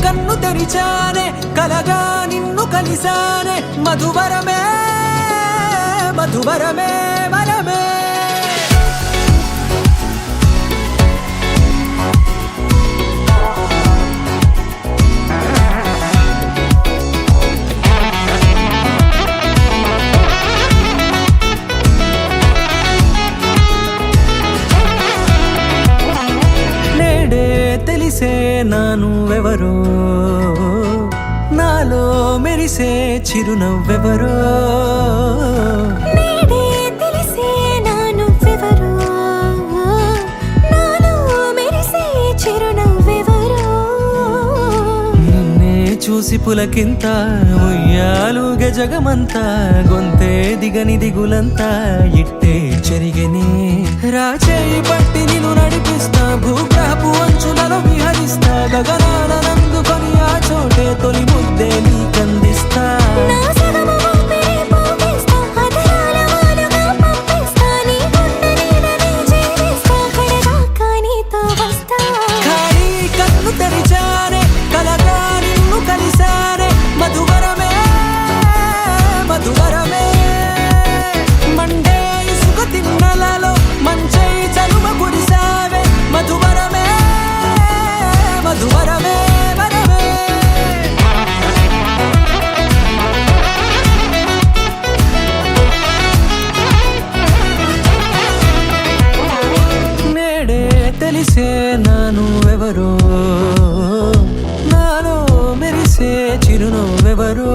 కన్ను తెరిచానే కలగా నిన్ను కలిసానే మధువరమే మధువరమే వరమే తెలిసే నానువెవరో నాలో మెరిసే చిరునవ్వెవరో తెలిసే నానువెవరో నాలో మెరిసే చిరునవ్వెవరో నిన్నే చూసి పులకింత ఉయ్యాలుగ జగమంతా గొంతే దిగని దిగులంతా ఇట్టే చెరిగనే రాచేయి పట్టి నిన్ను నడిపిస్తా భూగ్రహపు అంచులలో విహరిస్తా గగనానందుకొని ఆ చోటే తొలి ముద్దే నీకందిస్తా ఖాళీ కన్ను తెరిచానే కలగా నిన్ను కలిసానే మధువరమే మధువరమే మండే ఇసుక తిన్నలలో మంచై చలుమ కురిసావే మధువరమే మధువరమే వరమే నేడే తెలిసే నానువెవరో నాలో మెరిసే చిరునవ్వెవరో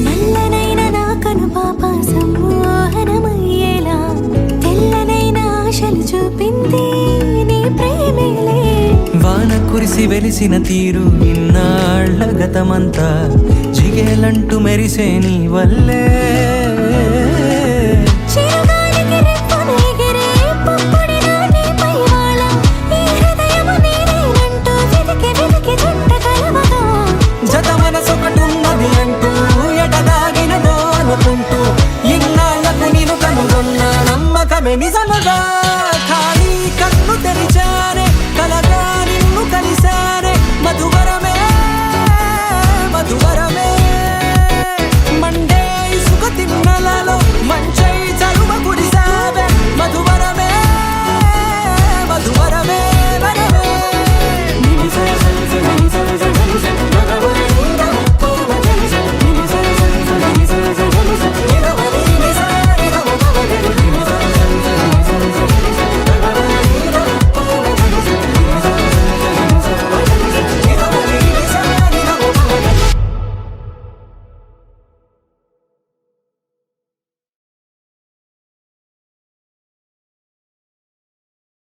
నల్లనైన నా కనుపాప సమ్మోహనమయ్యేలా తెల్లనైన ఆశలు చూపింది నీ ప్రేమేలే వాన కురిసి వెలిసిన తీరు ఇన్నాళ్ల గతమంతా జిగేలంటూ మెరిసే నీ వల్లే